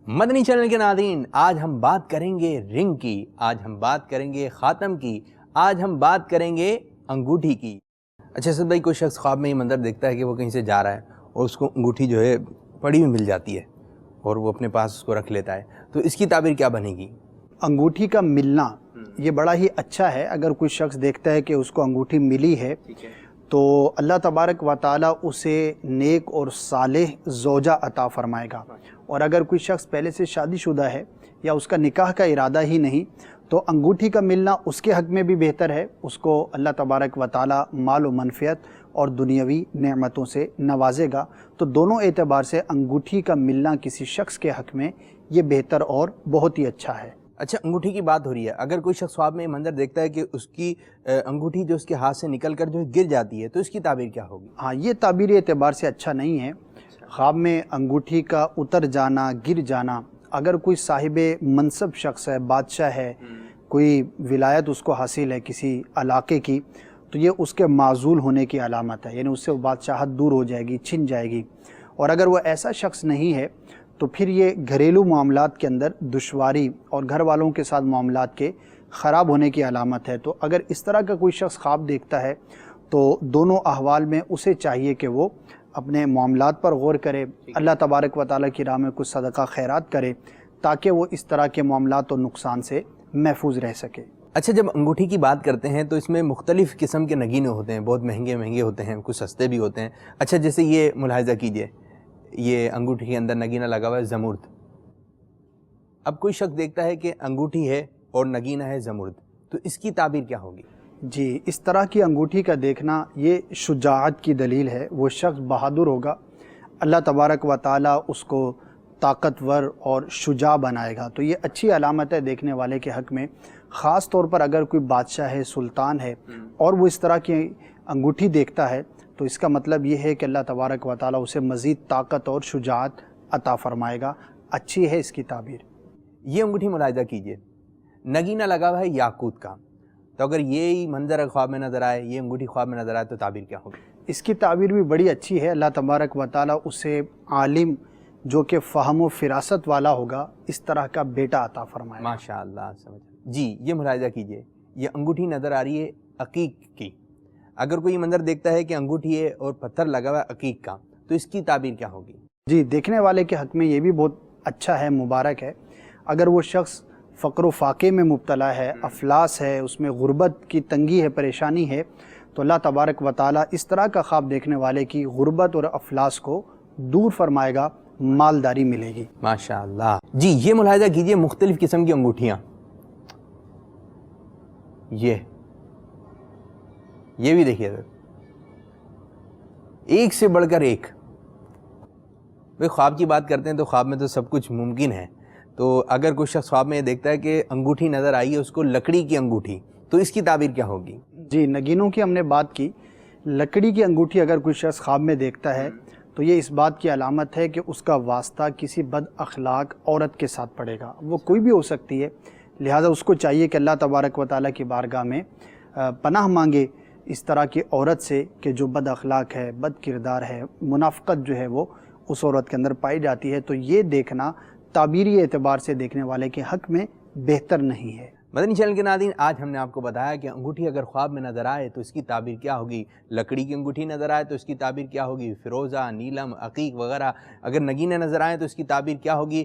مدنی channel کے ناظرین، آج ہم بات کریں گے رنگ کی، آج ہم بات کریں گے خاتم کی، آج ہم بات کریں گے انگوٹھی کی۔ اچھا اسد بھائی، کوئی شخص خواب میں یہ منظر دیکھتا ہے کہ وہ کہیں سے جا رہا ہے اور اس کو انگوٹھی جو ہے پڑی ہوئی مل جاتی ہے اور وہ اپنے پاس اس کو رکھ لیتا ہے، تو اس کی تعبیر کیا بنے گی؟ انگوٹھی کا ملنا یہ بڑا ہی اچھا ہے۔ اگر کوئی شخص دیکھتا ہے کہ اس کو انگوٹھی ملی ہے تو اللہ تبارک و تعالیٰ اسے نیک اور صالح زوجہ عطا فرمائے گا، اور اگر کوئی شخص پہلے سے شادی شدہ ہے یا اس کا نکاح کا ارادہ ہی نہیں تو انگوٹھی کا ملنا اس کے حق میں بھی بہتر ہے۔ اس کو اللہ تبارک و تعالیٰ مال و منفعت اور دنیاوی نعمتوں سے نوازے گا، تو دونوں اعتبار سے انگوٹھی کا ملنا کسی شخص کے حق میں یہ بہتر اور بہت ہی اچھا ہے۔ اچھا، انگوٹھی کی بات ہو رہی ہے، اگر کوئی شخص خواب میں یہ منظر دیکھتا ہے کہ اس کی انگوٹھی جو اس کے ہاتھ سے نکل کر جو ہے گر جاتی ہے، تو اس کی تعبیر کیا ہوگی؟ ہاں، یہ تعبیر اعتبار سے اچھا نہیں ہے۔ خواب میں انگوٹھی کا اتر جانا، گر جانا، اگر کوئی صاحب منصب شخص ہے، بادشاہ ہے، کوئی ولایت اس کو حاصل ہے کسی علاقے کی، تو یہ اس کے معزول ہونے کی علامت ہے، یعنی اس سے بادشاہت دور ہو جائے گی، چھن جائے گی۔ اور اگر وہ ایسا شخص نہیں ہے تو پھر یہ گھریلو معاملات کے اندر دشواری اور گھر والوں کے ساتھ معاملات کے خراب ہونے کی علامت ہے۔ تو اگر اس طرح کا کوئی شخص خواب دیکھتا ہے تو دونوں احوال میں اسے چاہیے کہ وہ اپنے معاملات پر غور کرے، اللہ تبارک و تعالیٰ کی راہ میں کچھ صدقہ خیرات کرے تاکہ وہ اس طرح کے معاملات اور نقصان سے محفوظ رہ سکے۔ اچھا، جب انگوٹھی کی بات کرتے ہیں تو اس میں مختلف قسم کے نگینے ہوتے ہیں، بہت مہنگے ہوتے ہیں، کچھ سستے بھی ہوتے ہیں۔ اچھا، جیسے یہ ملاحظہ کیجئے، یہ انگوٹھی کے اندر نگینہ لگا ہوا ہے زمرد۔ اب کوئی شخص دیکھتا ہے کہ انگوٹھی ہے اور نگینہ ہے زمرد، تو اس کی تعبیر کیا ہوگی؟ جی، اس طرح کی انگوٹھی کا دیکھنا یہ شجاعت کی دلیل ہے۔ وہ شخص بہادر ہوگا، اللہ تبارک و تعالیٰ اس کو طاقتور اور شجاع بنائے گا، تو یہ اچھی علامت ہے دیکھنے والے کے حق میں۔ خاص طور پر اگر کوئی بادشاہ ہے، سلطان ہے اور وہ اس طرح کی انگوٹھی دیکھتا ہے تو اس کا مطلب یہ ہے کہ اللہ تبارک و تعالیٰ اسے مزید طاقت اور شجاعت عطا فرمائے گا۔ اچھی ہے اس کی تعبیر۔ یہ انگوٹھی ملاحظہ کیجئے، نگینہ لگا ہوا ہے یاقوت کا، تو اگر یہی منظر خواب میں نظر آئے، یہ انگوٹھی خواب میں نظر آئے تو تعبیر کیا ہوگی؟ اس کی تعبیر بھی بڑی اچھی ہے۔ اللہ تبارک و تعالیٰ اسے عالم جو کہ فہم و فراست والا ہوگا اس طرح کا بیٹا عطا فرمائے گا۔ ماشاءاللہ، سمجھ۔ جی، یہ ملاحظہ کیجئے، یہ انگوٹھی نظر آ رہی ہے عقیق کی۔ اگر کوئی منظر دیکھتا ہے کہ انگوٹھی ہے اور پتھر لگا ہوا ہے عقیق کا، تو اس کی تعبیر کیا ہوگی؟ جی، دیکھنے والے کے حق میں یہ بھی بہت اچھا ہے، مبارک ہے۔ اگر وہ شخص فقر و فاقے میں مبتلا ہے، افلاس ہے، اس میں غربت کی تنگی ہے، پریشانی ہے، تو اللہ تبارک و تعالیٰ اس طرح کا خواب دیکھنے والے کی غربت اور افلاس کو دور فرمائے گا، مالداری ملے گی۔ ماشاءاللہ۔ جی، یہ ملاحظہ کیجئے، مختلف قسم کی انگوٹھیاں، یہ بھی دیکھیے، ایک سے بڑھ کر ایک۔ بھئی خواب کی بات کرتے ہیں تو خواب میں تو سب کچھ ممکن ہے، تو اگر کوئی شخص خواب میں یہ دیکھتا ہے کہ انگوٹھی نظر آئی ہے اس کو لکڑی کی انگوٹھی، تو اس کی تعبیر کیا ہوگی؟ جی، نگینوں کی ہم نے بات کی، لکڑی کی انگوٹھی اگر کوئی شخص خواب میں دیکھتا ہے تو یہ اس بات کی علامت ہے کہ اس کا واسطہ کسی بد اخلاق عورت کے ساتھ پڑے گا، وہ کوئی بھی ہو سکتی ہے، لہٰذا اس کو چاہیے کہ اللہ تبارک و تعالیٰ کی بارگاہ میں پناہ مانگے اس طرح کی عورت سے کہ جو بد اخلاق ہے، بد کردار ہے، منافقت جو ہے وہ اس عورت کے اندر پائی جاتی ہے، تو یہ دیکھنا تعبیری اعتبار سے دیکھنے والے کے حق میں بہتر نہیں ہے۔ مدنی چینل کے ناظرین، آج ہم نے آپ کو بتایا کہ انگوٹھی اگر خواب میں نظر آئے تو اس کی تعبیر کیا ہوگی، لکڑی کی انگوٹھی نظر آئے تو اس کی تعبیر کیا ہوگی، فیروزہ، نیلم، عقیق وغیرہ اگر نگینے نظر آئیں تو اس کی تعبیر کیا ہوگی۔